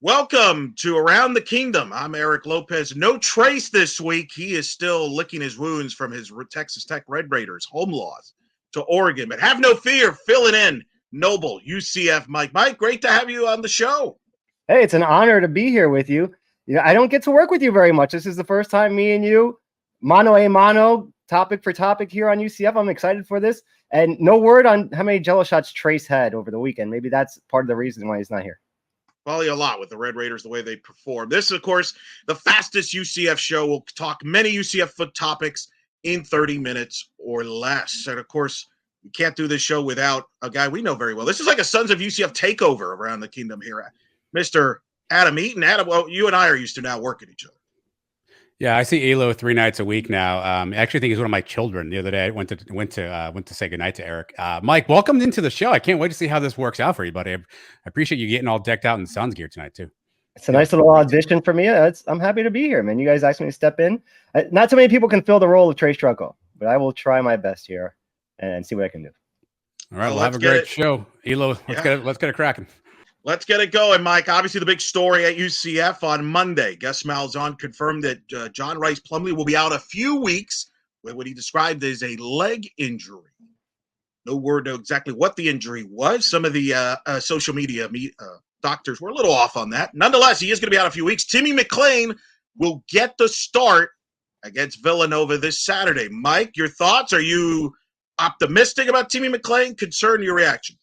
Welcome to Around the Kingdom. I'm Eric Lopez. No Trace this week. He is still licking his wounds from his Texas Tech Red Raiders home loss to Oregon. But have no fear, filling in Noble, UCF Mike. Mike, great to have you on the show. Hey, it's an honor to be here with you. I don't get to work with you very much. This is the first time me and you, mano a mano, topic for topic here on UCF. I'm excited for this. And no word on how many Jello shots Trace had over the weekend. Maybe that's part of the reason why he's not here. Probably a lot with the Red Raiders, the way they perform. This is, of course, the fastest UCF show. We'll talk many UCF foot topics in 30 minutes or less. And, of course, we can't do this show without a guy we know very well. This is like a Sons of UCF takeover around the kingdom here. Mr. Adam Eaton. Adam, well, you and I are used to now working each other. Yeah, I see Elo 3 nights a week now. I actually think he's one of my children. The other day, I went to say goodnight to Eric. Mike, welcome into the show. I can't wait to see how this works out for you, buddy. I appreciate you getting all decked out in Suns gear tonight too. It's a nice little audition for me. I'm happy to be here, man. You guys asked me to step in. Not too many people can fill the role of Trace Trucco, but I will try my best here and see what I can do. All right, we'll have a great show. Elo, let's get it cracking. Let's get it going, Mike. Obviously, the big story at UCF on Monday. Gus Malzahn confirmed that John Rhys Plumlee will be out a few weeks with what he described as a leg injury. No word of exactly what the injury was. Some of the social media doctors were a little off on that. Nonetheless, he is going to be out a few weeks. Timmy McClain will get the start against Villanova this Saturday. Mike, your thoughts? Are you optimistic about Timmy McClain? Concerned, your reaction?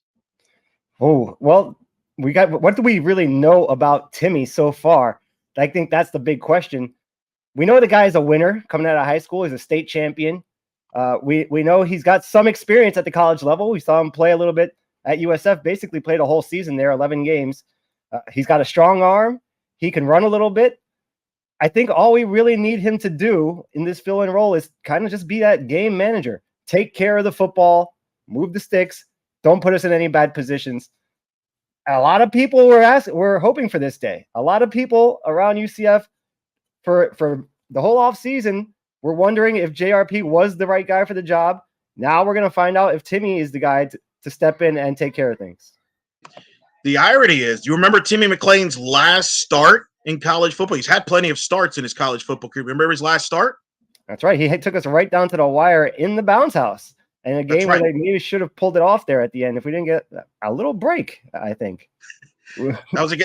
Oh, well, what do we really know about Timmy so far? I think that's the big question. We know the guy is a winner coming out of high school. He's a state champion. We know he's got some experience at the college level. We saw him play a little bit at USF, basically played a whole season there, 11 games. He's got a strong arm. He can run a little bit. I think all we really need him to do in this fill-in role is kind of just be that game manager. Take care of the football, move the sticks, don't put us in any bad positions. A lot of people were hoping for this day. A lot of people around UCF for the whole offseason were wondering if JRP was the right guy for the job. Now we're going to find out if Timmy is the guy to step in and take care of things. The irony is, you remember Timmy McClain's last start in college football? He's had plenty of starts in his college football career. Remember his last start? That's right. He took us right down to the wire in the bounce house. And a game where they maybe should have pulled it off there at the end if we didn't get a little break, I think. That was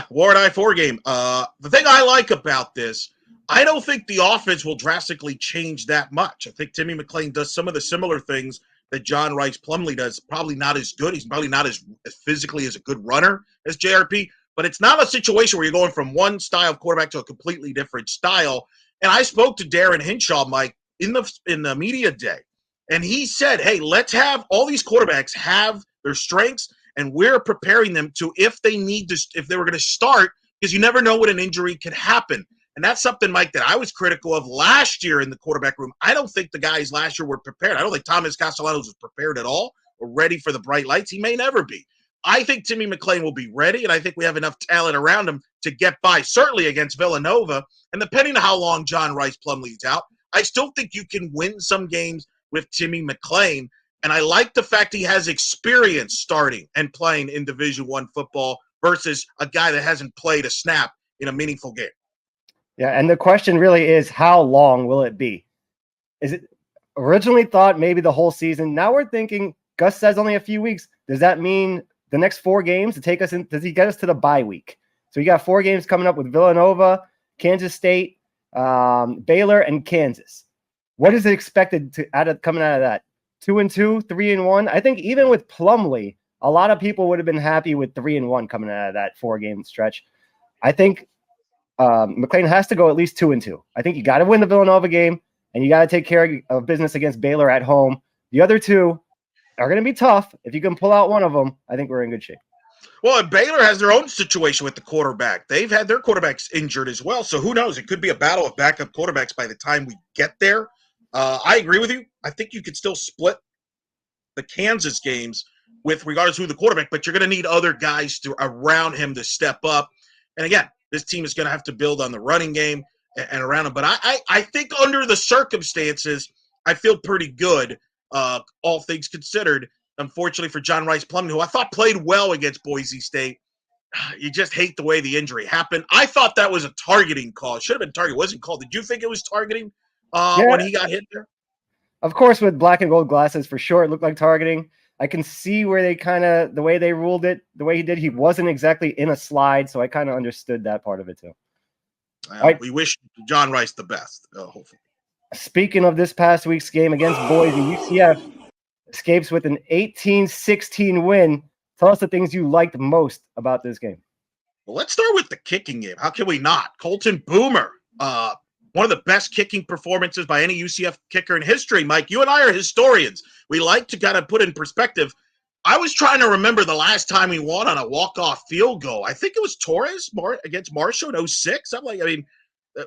Ward I-4 game. The thing I like about this, I don't think the offense will drastically change that much. I think Timmy McClain does some of the similar things that John Rhys Plumlee does. Probably not as good. He's probably not as physically as a good runner as JRP. But it's not a situation where you're going from one style of quarterback to a completely different style. And I spoke to Darren Hinshaw, Mike, in the media day. And he said, hey, let's have all these quarterbacks have their strengths, and we're preparing them to if they were going to start, because you never know what an injury could happen. And that's something, Mike, that I was critical of last year in the quarterback room. I don't think the guys last year were prepared. I don't think Thomas Castellanos was prepared at all or ready for the bright lights. He may never be. I think Timmy McClain will be ready, and I think we have enough talent around him to get by, certainly against Villanova. And depending on how long John Rhys Plumlee's out, I still think you can win some games with Timmy McClain, and I like the fact he has experience starting and playing in Division I football versus a guy that hasn't played a snap in a meaningful game. Yeah, and the question really is, how long will it be? Is it originally thought maybe the whole season? Now we're thinking, Gus says only a few weeks. Does that mean the next 4 games to take us in? Does he get us to the bye week? So you got 4 games coming up with Villanova, Kansas State, Baylor, and Kansas. What is it expected coming out of that? 2-2, 3-1. I think even with Plumlee, a lot of people would have been happy with 3-1 coming out of that 4-game stretch. I think McClain has to go at least 2-2. I think you got to win the Villanova game, and you got to take care of business against Baylor at home. The other 2 are going to be tough. If you can pull out one of them, I think we're in good shape. Well, and Baylor has their own situation with the quarterback. They've had their quarterbacks injured as well, so who knows? It could be a battle of backup quarterbacks by the time we get there. I agree with you. I think you could still split the Kansas games with regards to who the quarterback, but you're going to need other guys around him to step up. And again, this team is going to have to build on the running game and around him. But I think under the circumstances, I feel pretty good, all things considered. Unfortunately for John Rhys Plumlee, who I thought played well against Boise State, you just hate the way the injury happened. I thought that was a targeting call. It should have been targeting. It wasn't called. Did you think it was targeting when he got hit there? Of course, with black and gold glasses, for sure, it looked like targeting. I can see where they the way they ruled it, the way he did. He wasn't exactly in a slide, so I kind of understood that part of it too. Right. We wish John Rhys the best, hopefully. Speaking of this past week's game against Boise, UCF escapes with an 18-16 win. Tell us the things you liked most about this game. Well, let's start with the kicking game. How can we not? Colton Boomer, one of the best kicking performances by any UCF kicker in history. Mike, you and I are historians. We like to kind of put in perspective. I was trying to remember the last time we won on a walk-off field goal. I think it was Torres against Marshall in 06. Am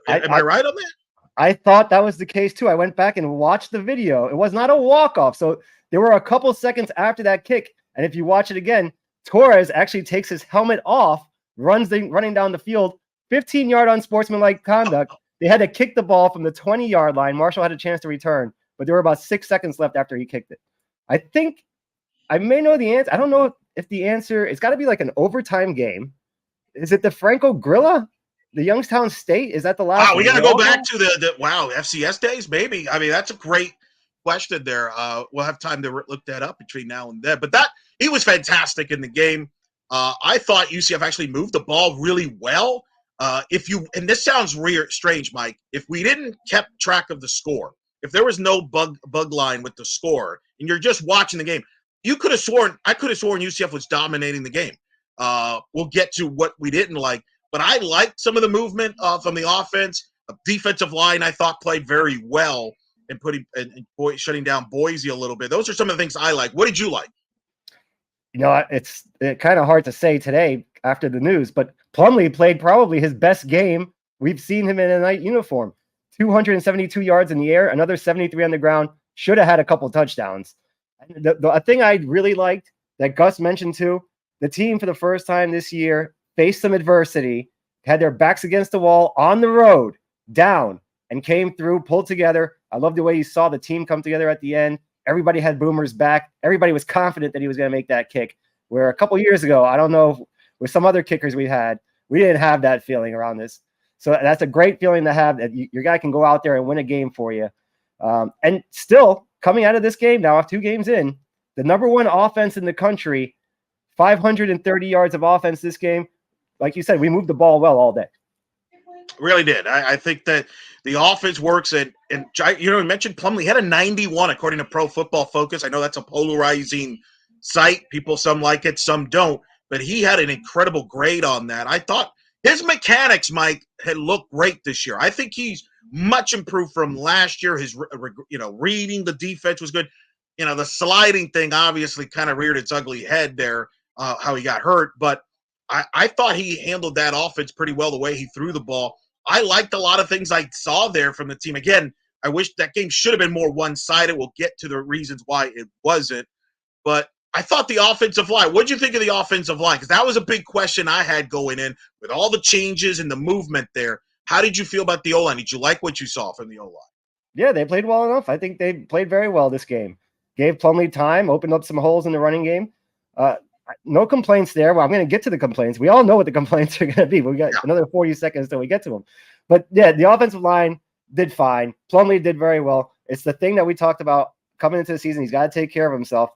I right on that? I thought that was the case too. I went back and watched the video. It was not a walk-off. So there were a couple seconds after that kick. And if you watch it again, Torres actually takes his helmet off, running down the field, 15-yard unsportsmanlike conduct. They had to kick the ball from the 20-yard line. Marshall had a chance to return, but there were about 6 seconds left after he kicked it. I think I may know the answer. I don't know if the answer, it's got to be like an overtime game. Is it the Franco Grilla? The Youngstown State? Is that the last? Wow, we got to go back to the FCS days, maybe. I mean, that's a great question there. We'll have time to look that up between now and then. But he was fantastic in the game. I thought UCF actually moved the ball really well. And this sounds strange, Mike, if we didn't kept track of the score, if there was no bug line with the score, and you're just watching the game, I could have sworn UCF was dominating the game. We'll get to what we didn't like, but I liked some of the movement from the offense. The defensive line, I thought, played very well and shutting down Boise a little bit. Those are some of the things I like. What did you like? It's kind of hard to say today after the news, but Plumlee played probably his best game we've seen him in a night uniform. 272 yards in the air, another 73 on the ground. Should have had a couple touchdowns. The thing I really liked that Gus mentioned too, the team for the first time this year faced some adversity, had their backs against the wall on the road, down, and came through, pulled together. I love the way you saw the team come together at the end. Everybody had Boomer's back. Everybody was confident that he was going to make that kick. Where a couple years ago, I don't know, with some other kickers we didn't have that feeling around this. So that's a great feeling to have, that your guy can go out there and win a game for you. And still, coming out of this game now, 2 games in, the number 1 offense in the country, 530 yards of offense this game. Like you said, we moved the ball well all day. Really did. I think that the offense works. And you mentioned Plumlee. He had a 91 according to Pro Football Focus. I know that's a polarizing site. Some like it, some don't. But he had an incredible grade on that. I thought his mechanics, Mike, had looked great this year. I think he's much improved from last year. His, reading the defense was good. The sliding thing obviously kind of reared its ugly head there, how he got hurt. But I thought he handled that offense pretty well, the way he threw the ball. I liked a lot of things I saw there from the team. Again, I wish that game should have been more one-sided. We'll get to the reasons why it wasn't. But I thought the offensive line, what did you think of the offensive line? Because that was a big question I had going in with all the changes and the movement there. How did you feel about the O-line? Did you like what you saw from the O-line? Yeah, they played well enough. I think they played very well this game. Gave Plumlee time, opened up some holes in the running game. No complaints there. Well, I'm going to get to the complaints. We all know what the complaints are going to be. We got another 40 seconds till we get to them. But yeah, the offensive line did fine. Plumlee did very well. It's the thing that we talked about coming into the season. He's got to take care of himself.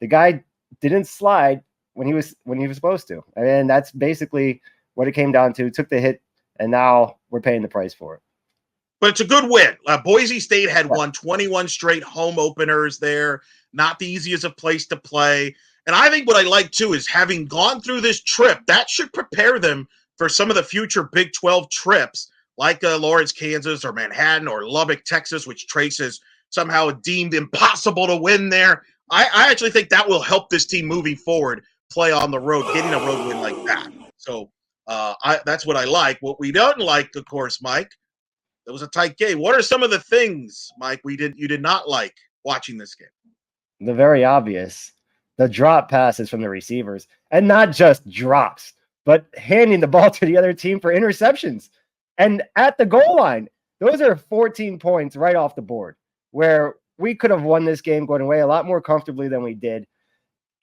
The guy didn't slide when he was supposed to. And that's basically what it came down to. Took the hit, and now we're paying the price for it. But it's a good win. Boise State had won 21 straight home openers there. Not the easiest of place to play. And I think what I like, too, is having gone through this trip, that should prepare them for some of the future Big 12 trips, like Lawrence, Kansas, or Manhattan, or Lubbock, Texas, which Trace has somehow deemed impossible to win there. I actually think that will help this team moving forward, play on the road, getting a road win like that. So that's what I like. What we don't like, of course, Mike, it was a tight game. What are some of the things, Mike, you did not like watching this game? The very obvious. The drop passes from the receivers, and not just drops, but handing the ball to the other team for interceptions. And at the goal line, those are 14 points right off the board, where we could have won this game going away a lot more comfortably than we did.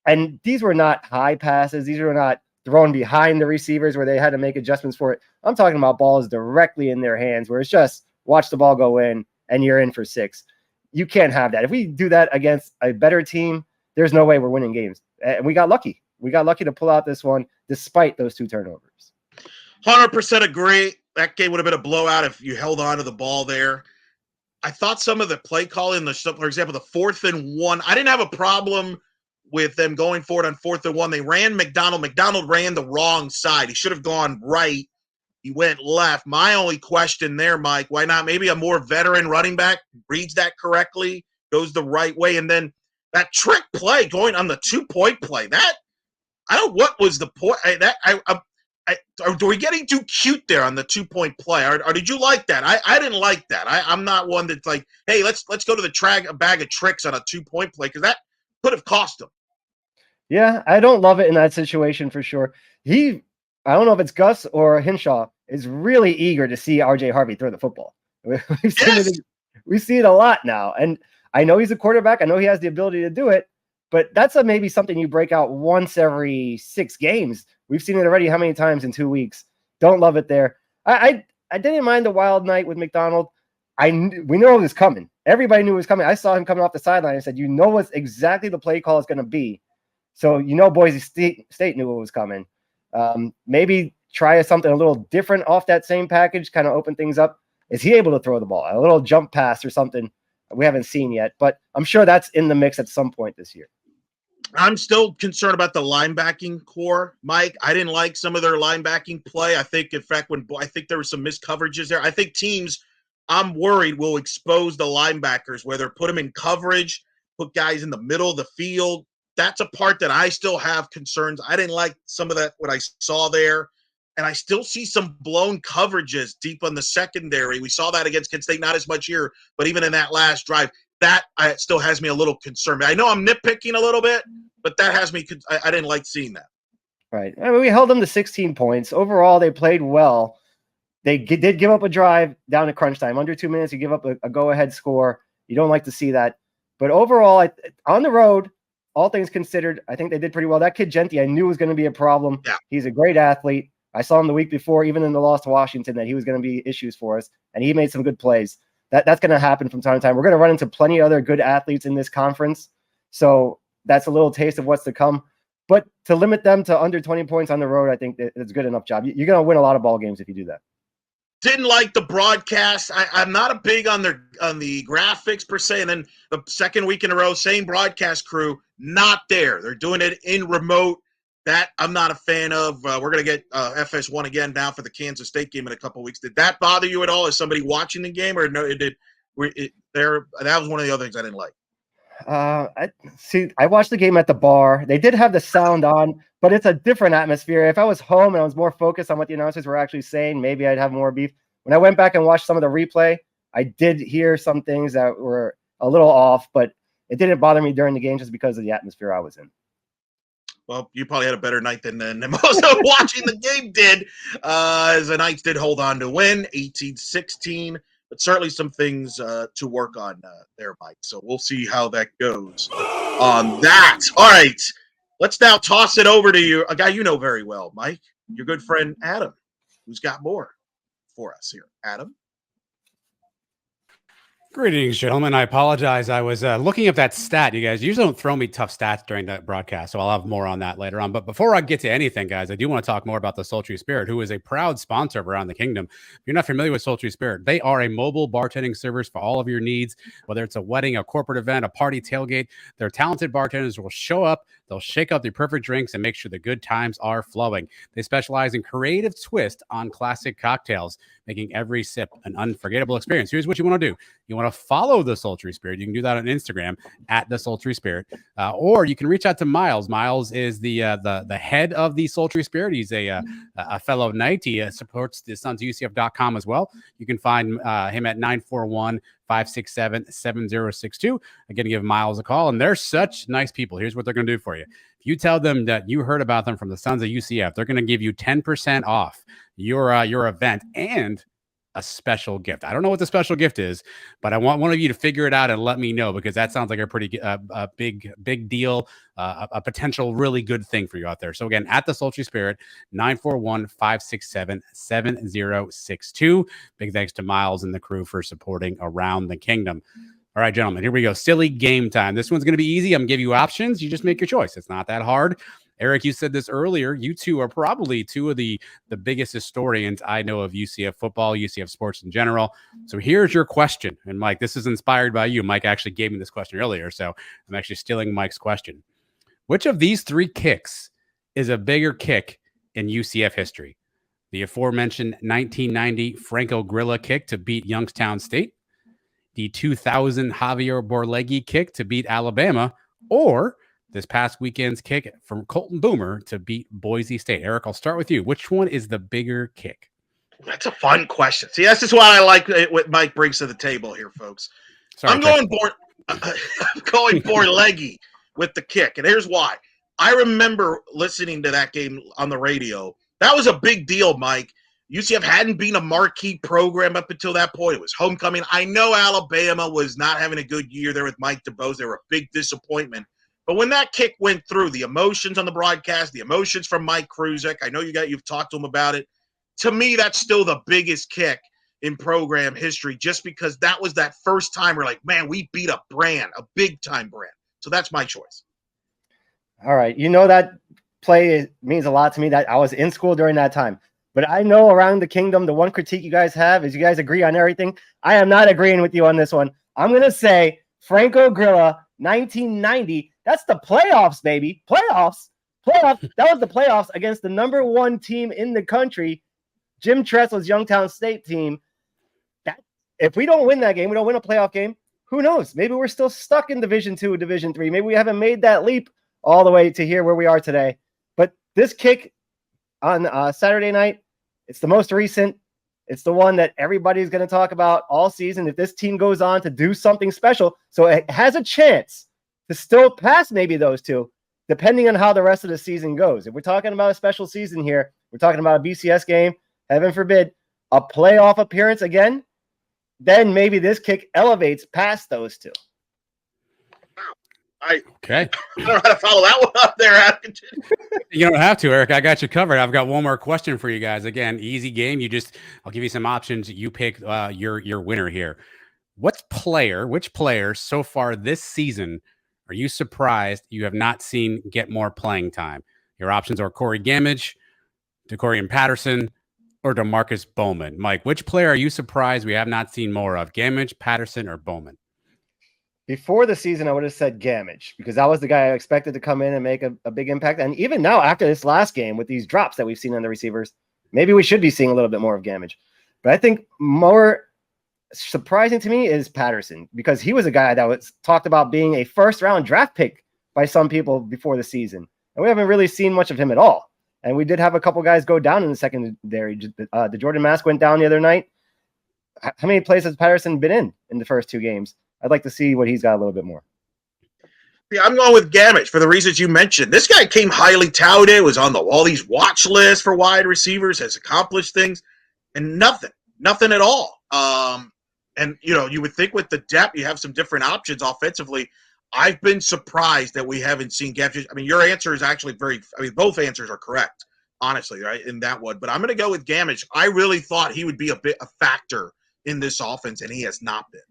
And these were not high passes. These were not thrown behind the receivers where they had to make adjustments for it. I'm talking about balls directly in their hands where it's just watch the ball go in and you're in for 6. You can't have that. If we do that against a better team, there's no way we're winning games. And we got lucky. We got lucky to pull out this one despite those 2 turnovers. 100% agree. That game would have been a blowout if you held on to the ball there. I thought some of the play calling, for example, the 4th and 1, I didn't have a problem with them going forward on 4th and 1. They ran McDonald. McDonald ran the wrong side. He should have gone right. He went left. My only question there, Mike, why not maybe a more veteran running back reads that correctly, goes the right way, and then that trick play going on the 2-point play, that I don't know what was the point. Are we getting too cute there on the 2-point play? Or did you like that? I didn't like that. I'm not one that's like, hey, let's go to the bag of tricks on a 2-point play because that could have cost them. Yeah, I don't love it in that situation for sure. I don't know if it's Gus or Hinshaw is really eager to see RJ Harvey throw the football. We've seen it a lot now. And I know he's a quarterback. I know he has the ability to do it, but that's maybe something you break out once every 6 games. We've seen it already how many times in 2 weeks. Don't love it there. I didn't mind the wild night with McDonald. We know it was coming. Everybody knew it was coming. I saw him coming off the sideline and said, you know what's exactly the play call is going to be. So Boise State knew it was coming. Maybe try something a little different off that same package, kind of open things up. Is he able to throw the ball? A little jump pass or something we haven't seen yet, but I'm sure that's in the mix at some point this year. I'm still concerned about the linebacking core, Mike. I didn't like some of their linebacking play. I think, in fact, I think there were some missed coverages there. I think teams, I'm worried, will expose the linebackers, whether put them in coverage, put guys in the middle of the field. That's a part that I still have concerns. I didn't like some of that, what I saw there. And I still see some blown coverages deep on the secondary. We saw that against Kent State, not as much here, but even in that last drive, that still has me a little concerned. I know I'm nitpicking a little bit, but that has me – I didn't like seeing that. Right. I mean, we held them to 16 points. Overall, they played well. They did give up a drive down to crunch time. Under 2 minutes, you give up a go-ahead score. You don't like to see that. But overall, on the road, all things considered, I think they did pretty well. That kid Genty, I knew was going to be a problem. Yeah. He's a great athlete. I saw him the week before, even in the loss to Washington, that he was going to be issues for us, and he made some good plays. That's going to happen from time to time. We're going to run into plenty of other good athletes in this conference, so that's a little taste of what's to come. But to limit them to under 20 points on the road, I think it's a good enough job. You're going to win a lot of ball games if you do that. Didn't like the broadcast. I'm not a big on the graphics per se. And then the second week in a row, same broadcast crew, not there. They're doing it in remote. That I'm not a fan of. We're going to get FS1 again now for the Kansas State game in a couple of weeks. Did that bother you at all? As somebody watching the game, or no? That was one of the other things I didn't like. I watched the game at the bar. They did have the sound on, but it's a different atmosphere. If I was home and I was more focused on what the announcers were actually saying, maybe I'd have more beef. When I went back and watched some of the replay, I did hear some things that were a little off, but it didn't bother me during the game just because of the atmosphere I was in. Well, you probably had a better night than most of watching the game did, as the Knights did hold on to win 18-16, but certainly some things to work on there, Mike. So we'll see how that goes on that. All right, let's now toss it over to you, a guy you know very well, Mike, your good friend Adam, who's got more for us here. Adam? Greetings, gentlemen. I apologize. I was looking up that stat. You guys usually don't throw me tough stats during the broadcast, so I'll have more on that later on. But before I get to anything, guys, I do want to talk more about the Sultry Spirit, who is a proud sponsor of Around the Kingdom. If you're not familiar with Sultry Spirit, they are a mobile bartending service for all of your needs, whether it's a wedding, a corporate event, a party, tailgate. Their talented bartenders will show up. They'll shake up the perfect drinks and make sure the good times are flowing. They specialize in creative twist on classic cocktails, making every sip an unforgettable experience. Here's what you want to do. You want to follow the Sultry Spirit. You can do that on Instagram at the Sultry Spirit, or you can reach out to Miles. Miles is the head of the Sultry Spirit. He's a fellow Knight. He supports the Suns UCF.com as well. You can find him at 941-567-7062. Again, give Miles a call, and they're such nice people. Here's what they're going to do for you. If you tell them that you heard about them from the Sons of UCF, they're going to give you 10% off your event, and a special gift. I don't know what the special gift is, but I want one of you to figure it out and let me know, because that sounds like a pretty a big deal, a potential really good thing for you out there. So again, at the Sultry Spirit, 941-567-7062. Big thanks to Miles and the crew for supporting Around the Kingdom. All right, gentlemen, here we go. Silly game time. This one's going to be easy. I'm going to give you options. You just make your choice. It's not that hard. Eric, you said this earlier. You two are probably two of the biggest historians I know of UCF football, UCF sports in general. So here's your question. And Mike, this is inspired by you. Mike actually gave me this question earlier, so I'm actually stealing Mike's question. Which of these three kicks is a bigger kick in UCF history? The aforementioned 1990 Franco Grilla kick to beat Youngstown State, the 2000 Javier Borlegui kick to beat Alabama, or this past weekend's kick from Colton Boomer to beat Boise State? Eric, I'll start with you. Which one is the bigger kick? That's a fun question. See, this is what I like what Mike brings to the table here, folks. Sorry, I'm going Borlegui with the kick, and here's why. I remember listening to that game on the radio. That was a big deal, Mike. UCF hadn't been a marquee program up until that point. It was homecoming. I know Alabama was not having a good year there with Mike DeBose. They were a big disappointment. But when that kick went through, the emotions on the broadcast, the emotions from Mike Kruzek, I know you've talked to him about it. To me, that's still the biggest kick in program history, just because that was that first time we're like, man, we beat a brand, a big-time brand. So that's my choice. All right. You know that play means a lot to me. That I was in school during that time. But I know Around the Kingdom, the one critique you guys have is you guys agree on everything. I am not agreeing with you on this one. I'm going to say Franco Grilla, 1990. That's the playoffs, baby. Playoffs. That was the playoffs against the number one team in the country, Jim Tressel's Youngstown State team. If we don't win that game, we don't win a playoff game, who knows? Maybe we're still stuck in Division II, Division III. Maybe we haven't made that leap all the way to here where we are today. But this kick on Saturday night, it's the most recent. It's the one that everybody's going to talk about all season if this team goes on to do something special. So it has a chance to still pass maybe those two, depending on how the rest of the season goes. If we're talking about a special season here, we're talking about a BCS game, heaven forbid, a playoff appearance again, then maybe this kick elevates past those two. Okay. I don't know how to follow that one up there, Atkinson. You don't have to, Eric. I got you covered. I've got one more question for you guys. Again, easy game. I'll give you some options. You pick your winner here. Which player so far this season are you surprised you have not seen get more playing time? Your options are Corey Gamage, DeCorian Patterson, or DeMarcus Bowman. Mike, which player are you surprised we have not seen more of? Gamage, Patterson, or Bowman? Before the season, I would have said Gamage because that was the guy I expected to come in and make a big impact. And even now, after this last game with these drops that we've seen on the receivers, maybe we should be seeing a little bit more of Gamage. But I think more surprising to me is Patterson because he was a guy that was talked about being a first-round draft pick by some people before the season. And we haven't really seen much of him at all. And we did have a couple guys go down in the secondary. The Jordan Mask went down the other night. How many plays has Patterson been in the first two games? I'd like to see what he's got a little bit more. Yeah, I'm going with Gamage for the reasons you mentioned. This guy came highly touted, was on all these watch lists for wide receivers, has accomplished things, and nothing at all. And, you would think with the depth, you have some different options offensively. I've been surprised that we haven't seen Gamage. I mean, your answer is actually both answers are correct, honestly, right, in that one. But I'm going to go with Gamage. I really thought he would be a factor in this offense, and he has not been.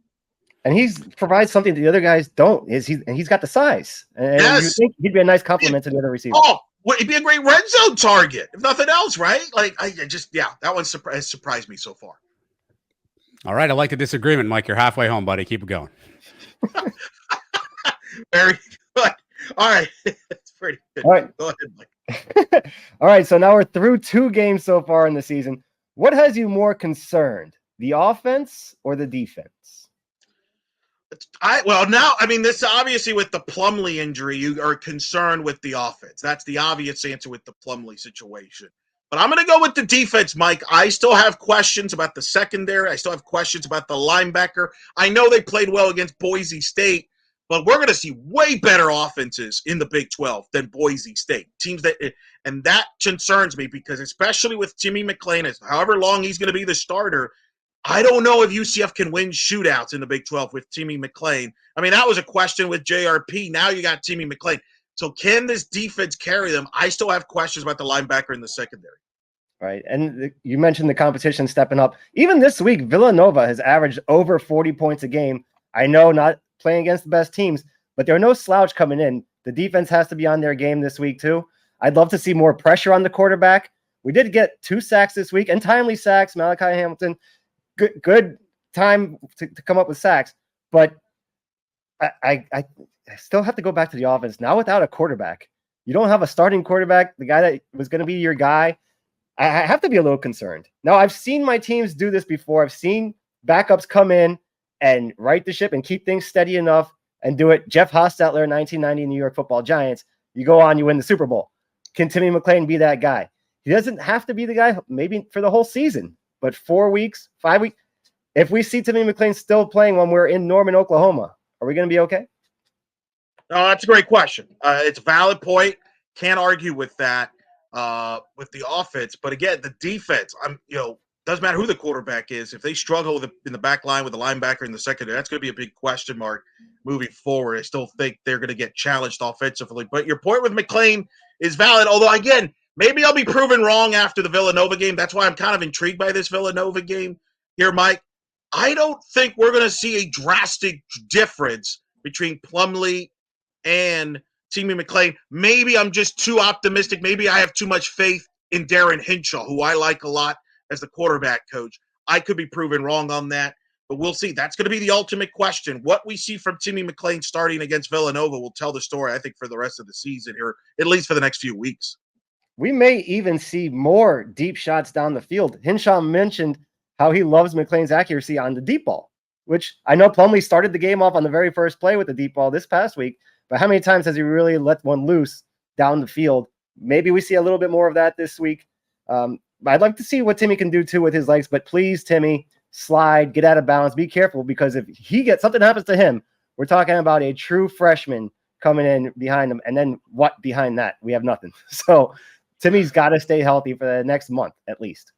And he provides something that the other guys don't. He's got the size. And yes. You think he'd be a nice compliment to the other receivers. Oh, he'd be a great red zone target, if nothing else, right? Like, that one has surprised me so far. All right, I like the disagreement, Mike. You're halfway home, buddy. Keep it going. Very good. All right. That's pretty good. All right. Go ahead, Mike. All right, so now we're through 2 games so far in the season. What has you more concerned, the offense or the defense? This obviously with the Plumley injury, you are concerned with the offense. That's the obvious answer with the Plumley situation. But I'm going to go with the defense, Mike. I still have questions about the secondary. I still have questions about the linebacker. I know they played well against Boise State, but we're going to see way better offenses in the Big 12 than Boise State. And that concerns me because especially with Timmy McClain, however long he's going to be the starter, I don't know if UCF can win shootouts in the Big 12 with Timmy McClain. I mean, that was a question with JRP. Now you got Timmy McClain. So can this defense carry them? I still have questions about the linebacker in the secondary. Right. And you mentioned the competition stepping up. Even this week, Villanova has averaged over 40 points a game. I know not playing against the best teams, but there are no slouch coming in. The defense has to be on their game this week too. I'd love to see more pressure on the quarterback. We did get 2 sacks this week and timely sacks. Malachi Hamilton, good time to come up with sacks. But I still have to go back to the offense. Now without a quarterback, you don't have a starting quarterback, the guy that was going to be your guy. I have to be a little concerned. Now, I've seen my teams do this before. I've seen backups come in and right the ship and keep things steady enough and do it. Jeff Hostetler, 1990 New York Football Giants. You go on, you win the Super Bowl. Can Timmy McClain be that guy? He doesn't have to be the guy maybe for the whole season, but 4 weeks, 5 weeks. If we see Timmy McClain still playing when we're in Norman, Oklahoma, are we going to be okay? No, that's a great question. It's a valid point. Can't argue with that. With the offense, but again, the defense. Doesn't matter who the quarterback is. If they struggle in the back line with the linebacker in the secondary, that's going to be a big question mark moving forward. I still think they're going to get challenged offensively. But your point with McClain is valid. Although again, maybe I'll be proven wrong after the Villanova game. That's why I'm kind of intrigued by this Villanova game here, Mike. I don't think we're going to see a drastic difference between Plumlee and Timmy McClain. Maybe I'm just too optimistic. Maybe I have too much faith in Darren Hinshaw, who I like a lot as the quarterback coach. I could be proven wrong on that, but we'll see. That's going to be the ultimate question. What we see from Timmy McClain starting against Villanova will tell the story, I think, for the rest of the season here, at least for the next few weeks. We may even see more deep shots down the field. Hinshaw mentioned how he loves McClain's accuracy on the deep ball, which I know Plumlee started the game off on the very first play with the deep ball this past week. But how many times has he really let one loose down the field? Maybe we see a little bit more of that this week. I'd like to see what Timmy can do too with his legs. But please, Timmy, slide, get out of bounds. Be careful, because if something happens to him, we're talking about a true freshman coming in behind him. And then what behind that? We have nothing. So Timmy's got to stay healthy for the next month at least.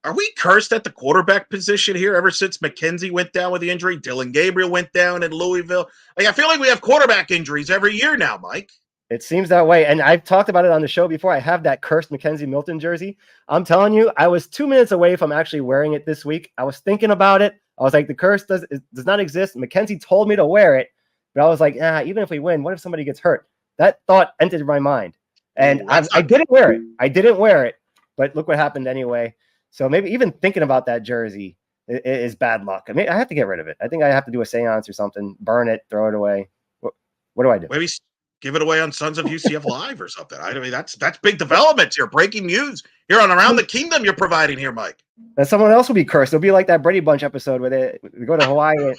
Are we cursed at the quarterback position here ever since McKenzie went down with the injury? Dylan Gabriel went down in Louisville. I feel like we have quarterback injuries every year now, Mike. It seems that way. And I've talked about it on the show before. I have that cursed Mackenzie Milton jersey. I'm telling you, I was 2 minutes away from actually wearing it this week. I was thinking about it. I was like, the curse does not exist. Mackenzie told me to wear it. But I was like, even if we win, what if somebody gets hurt? That thought entered my mind. And I didn't wear it. I didn't wear it. But look what happened anyway. So maybe even thinking about that jersey is bad luck. I mean, I have to get rid of it. I think I have to do a seance or something, burn it, throw it away. What do I do? Maybe give it away on Sons of UCF Live or something. I mean, that's big developments here. Breaking news here on Around the Kingdom you're providing here, Mike. And someone else will be cursed. It'll be like that Brady Bunch episode where they go to Hawaii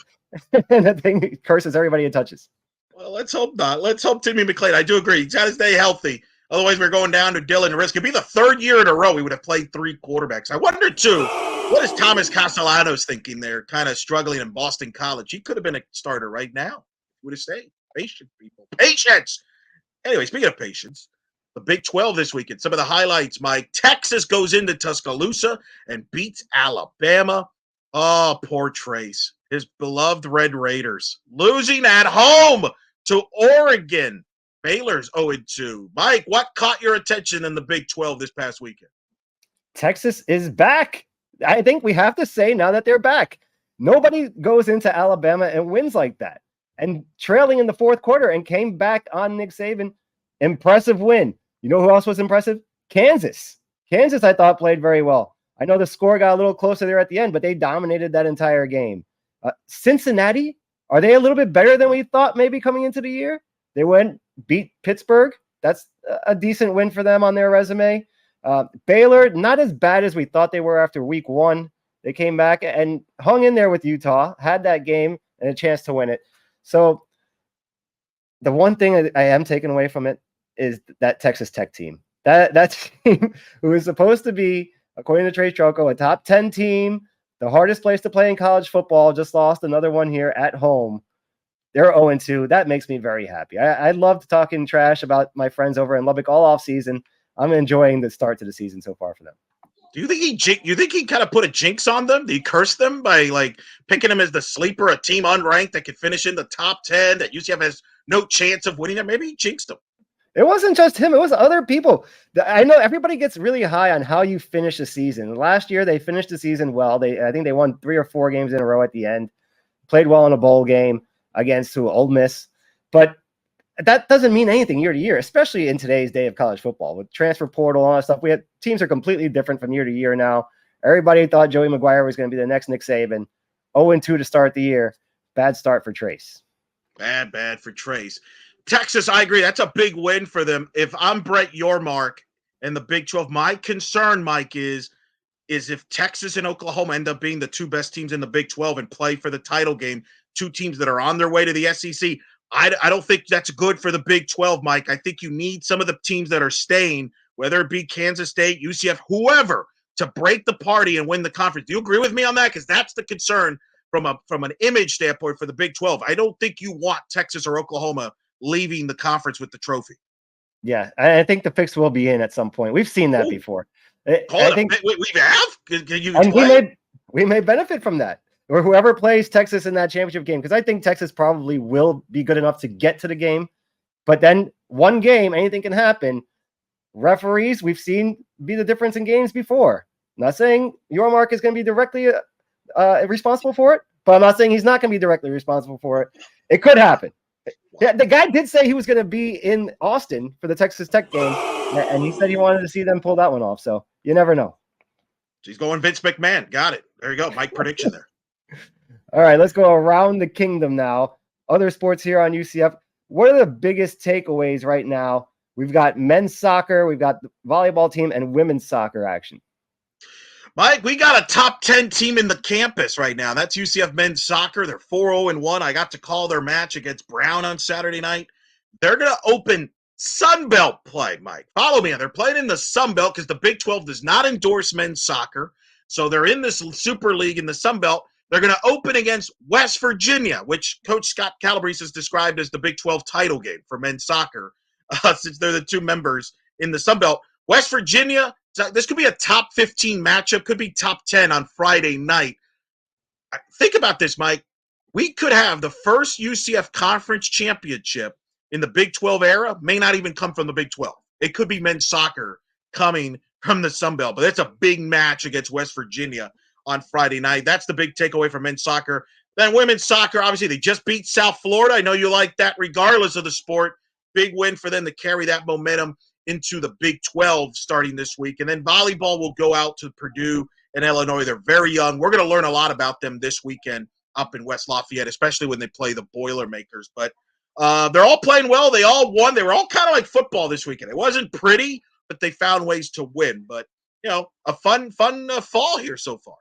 and that thing curses everybody it touches. Well, let's hope not. Let's hope Timmy McClain. I do agree. He's got to stay healthy. Otherwise, we're going down to Dylan Risk. It'd be the 3rd year in a row we would have played 3 quarterbacks. I wonder, too, what is Thomas Castellanos thinking there, kind of struggling in Boston College? He could have been a starter right now. He would have stayed. Patience, people. Patience! Anyway, speaking of patience, the Big 12 this weekend. Some of the highlights, Mike. Texas goes into Tuscaloosa and beats Alabama. Oh, poor Trace. His beloved Red Raiders. Losing at home to Oregon. Baylor's 0-2. Mike, what caught your attention in the Big 12 this past weekend? Texas is back. I think we have to say now that they're back. Nobody goes into Alabama and wins like that. And trailing in the 4th quarter and came back on Nick Saban. Impressive win. You know who else was impressive? Kansas. Kansas, I thought, played very well. I know the score got a little closer there at the end, but they dominated that entire game. Cincinnati, are they a little bit better than we thought maybe coming into the year? They beat Pittsburgh. That's a decent win for them on their resume. Baylor, not as bad as we thought they were after week 1. They came back and hung in there with Utah, had that game and a chance to win it. So the one thing I am taking away from it is that Texas Tech team. That team who is supposed to be, according to Trace Trocco, a top 10 team, the hardest place to play in college football, just lost another one here at home. They're 0-2. That makes me very happy. I loved talking trash about my friends over in Lubbock all off season. I'm enjoying the start to the season so far for them. Do you think he kind of put a jinx on them? Did he curse them by like picking him as the sleeper, a team unranked that could finish in the top 10, that UCF has no chance of winning it? Maybe he jinxed them. It wasn't just him. It was other people. I know everybody gets really high on how you finish a season. Last year, they finished the season well. I think they won 3 or 4 games in a row at the end, played well in a bowl game against Ole Miss. But that doesn't mean anything year to year, especially in today's day of college football with transfer portal and all that stuff. Teams are completely different from year to year now. Everybody thought Joey McGuire was going to be the next Nick Saban. 0-2 to start the year. Bad start for Trace. Bad for Trace. Texas, I agree. That's a big win for them. If I'm Brett Yormark and the Big 12, my concern, Mike, is if Texas and Oklahoma end up being the 2 best teams in the Big 12 and play for the title game, 2 teams that are on their way to the SEC, I don't think that's good for the Big 12, Mike. I think you need some of the teams that are staying, whether it be Kansas State, UCF, whoever, to break the party and win the conference. Do you agree with me on that? Because that's the concern from an image standpoint for the Big 12. I don't think you want Texas or Oklahoma leaving the conference with the trophy. Yeah, I think the fix will be in at some point. We've seen that before. I think we have. Can you explain? We may benefit from that, or whoever plays Texas in that championship game, because I think Texas probably will be good enough to get to the game. But then one game, anything can happen. Referees, we've seen be the difference in games before. I'm not saying Yormark is going to be directly responsible for it, but I'm not saying he's not going to be directly responsible for it. It could happen. Yeah, the guy did say he was going to be in Austin for the Texas Tech game, and he said he wanted to see them pull that one off. So you never know. He's going Vince McMahon. Got it. There you go. Mike prediction there. All right, let's go around the kingdom now. Other sports here on UCF. What are the biggest takeaways right now? We've got men's soccer, we've got the volleyball team, and women's soccer action. Mike, we got a top 10 team in the campus right now. That's UCF men's soccer. They're 4-0-1. I got to call their match against Brown on Saturday night. They're going to open Sun Belt play, Mike. Follow me. They're playing in the Sun Belt because the Big 12 does not endorse men's soccer. So they're in this Super League in the Sun Belt. They're going to open against West Virginia, which Coach Scott Calabrese has described as the Big 12 title game for men's soccer, since they're the 2 members in the Sun Belt. West Virginia, this could be a top 15 matchup, could be top 10 on Friday night. Think about this, Mike. We could have the first UCF conference championship in the Big 12 era, may not even come from the Big 12. It could be men's soccer coming from the Sun Belt, but that's a big match against West Virginia on Friday night. That's the big takeaway from men's soccer. Then women's soccer, obviously, they just beat South Florida. I know you like that regardless of the sport. Big win for them to carry that momentum into the Big 12 starting this week. And then volleyball will go out to Purdue and Illinois. They're very young. We're going to learn a lot about them this weekend up in West Lafayette, especially when they play the Boilermakers. But they're all playing well. They all won. They were all kind of like football this weekend. It wasn't pretty, but they found ways to win. But, you know, a fun fall here so far.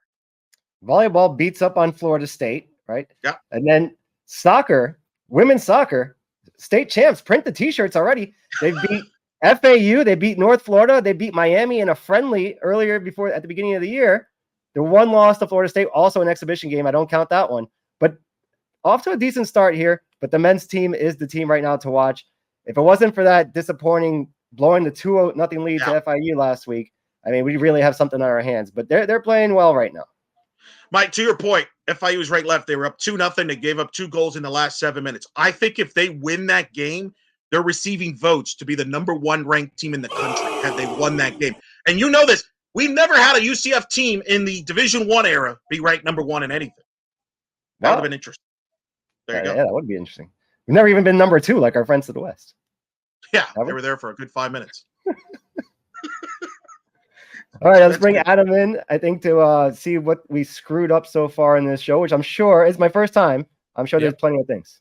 Volleyball beats up on Florida State, right? Yeah. And then soccer, women's soccer, state champs, print the T-shirts already. They beat FAU, they beat North Florida, they beat Miami in a friendly earlier before at the beginning of the year. The one loss to Florida State, also an exhibition game. I don't count that one. But off to a decent start here. But the men's team is the team right now to watch. If it wasn't for that disappointing blowing the 2-0 lead to FIU last week, I mean, we really have something on our hands. But they're playing well right now. Mike, to your point, FIU was right left. They were up 2-0. They gave up 2 goals in the last 7 minutes. I think if they win that game, they're receiving votes to be the number 1 ranked team in the country had they won that game. And you know this. We've never had a UCF team in the Division I era be ranked number 1 in anything. That would have been interesting. There you go. Yeah, that would be interesting. We've never even been number 2 like our friends to the West. Yeah, they were there for a good 5 minutes. All right, let's bring Adam in, I think, to see what we screwed up so far in this show, which I'm sure is my first time. I'm sure there's plenty of things.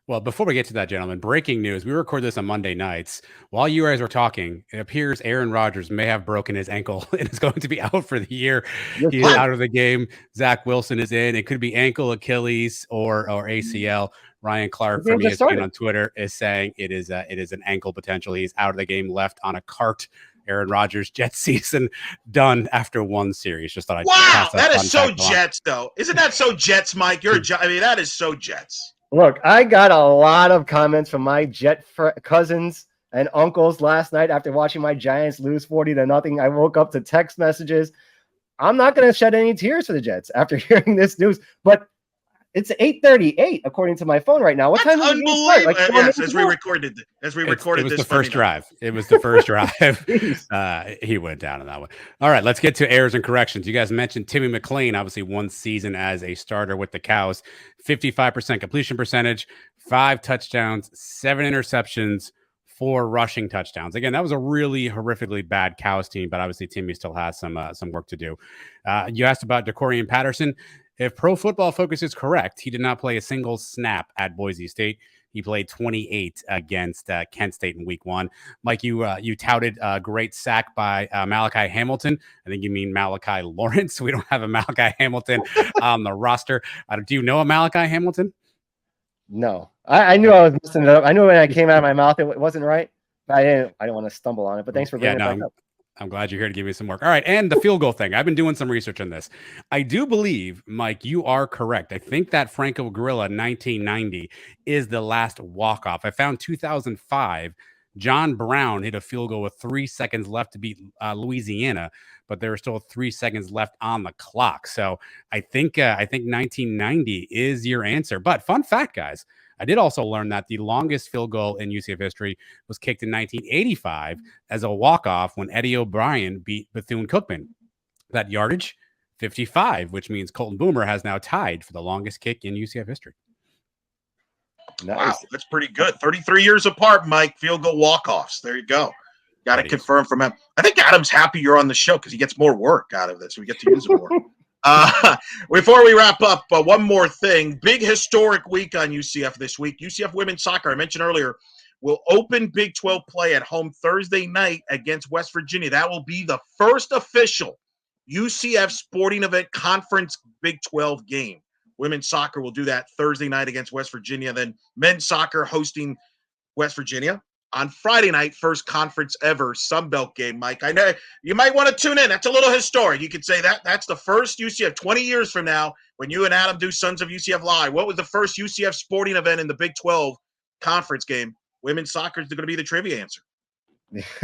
Well, before we get to that, gentlemen, breaking news. We record this on Monday nights. While you guys were talking, it appears Aaron Rodgers may have broken his ankle and is going to be out for the year. He's out of the game. Zach Wilson is in. It could be ankle, Achilles, or ACL. Ryan Clark from ESPN on Twitter is saying it is an ankle potential. He's out of the game, left on a cart. Aaron Rodgers Jets season done after 1 series. Just thought I'd pass that is so Jets, though. Isn't that so Jets, Mike? I mean, that is so Jets. Look, I got a lot of comments from my Jet cousins and uncles last night after watching my Giants lose 40-0. I woke up to text messages. I'm not going to shed any tears for the Jets after hearing this news, but it's 8:38 according to my phone right now. What That's time did the game start? unbelievable. Like 4 Yes, minutes as we ago? recorded It was this the first Monday night. drive. It was the first drive. Jeez. He went down on that one. All right, let's get to errors and corrections. You guys mentioned Timmy McClain, obviously one season as a starter with the Cows, 55% completion percentage, 5 touchdowns, 7 interceptions, 4 rushing touchdowns. Again, that was a really horrifically bad Cows team, but obviously Timmy still has some work to do. You asked about DeCorian Patterson. If Pro Football Focus is correct, he did not play a single snap at Boise State. He played 28 against Kent State in Week 1. Mike, you touted a great sack by Malachi Hamilton. I think you mean Malachi Lawrence. We don't have a Malachi Hamilton on the roster. Do you know a Malachi Hamilton? No, I knew I was messing it up. I knew when I came out of my mouth it wasn't right. But I didn't want to stumble on it. But thanks for bringing it back up. I'm glad you're here to give me some work. All right. And the field goal thing. I've been doing some research on this. I do believe, Mike, you are correct. I think that Franco Gorilla 1990 is the last walk-off. I found 2005. John Brown hit a field goal with 3 seconds left to beat Louisiana, but there were still 3 seconds left on the clock. So I think 1990 is your answer. But fun fact, guys, I did also learn that the longest field goal in UCF history was kicked in 1985 as a walk-off when Eddie O'Brien beat Bethune-Cookman. That yardage, 55, which means Colton Boomer has now tied for the longest kick in UCF history. Nice. Wow, that's pretty good. 33 years apart, Mike. Field goal walk-offs. There you go. Got to confirm from him. I think Adam's happy you're on the show because he gets more work out of this. We get to use it more. Before we wrap up, one more thing. Big historic week on UCF this week. UCF women's soccer, I mentioned earlier, will open Big 12 play at home Thursday night against West Virginia. That will be the first official UCF sporting event conference Big 12 game. Women's soccer will do that Thursday night against West Virginia. Then men's soccer hosting West Virginia on Friday night, first conference ever Sunbelt game. Mike, I know you might want to tune in. That's a little historic. You could say that's the first UCF 20 years from now when you and Adam do Sons of UCF Live. What was the first UCF sporting event in the Big 12 conference game? Women's soccer is going to be the trivia answer.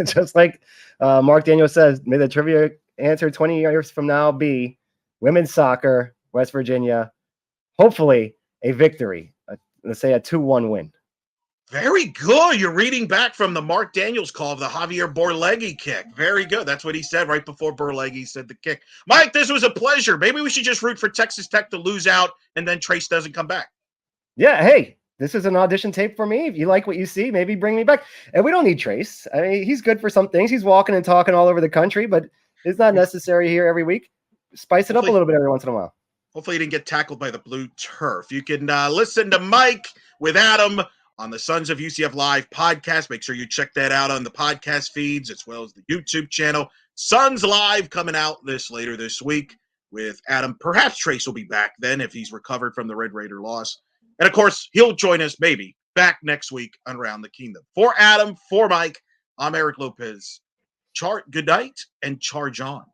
Just like Mark Daniel says, may the trivia answer 20 years from now be women's soccer, West Virginia, hopefully a victory. Let's say a 2-1 win. Very good. You're reading back from the Mark Daniels call of the Javier Borleghi kick. Very good. That's what he said right before Borleghi said the kick. Mike, this was a pleasure. Maybe we should just root for Texas Tech to lose out and then Trace doesn't come back. Yeah, hey, this is an audition tape for me. If you like what you see, maybe bring me back. And we don't need Trace. I mean, he's good for some things. He's walking and talking all over the country, but it's not necessary here every week. Spice it up a little bit every once in a while. Hopefully he didn't get tackled by the blue turf. You can listen to Mike with Adam on the Sons of UCF Live podcast. Make sure you check that out on the podcast feeds as well as the YouTube channel. Sons Live coming out later this week with Adam. Perhaps Trace will be back then if he's recovered from the Red Raider loss. And, of course, he'll join us maybe back next week on Around the Kingdom. For Adam, for Mike, I'm Eric Lopez. Good night and charge on.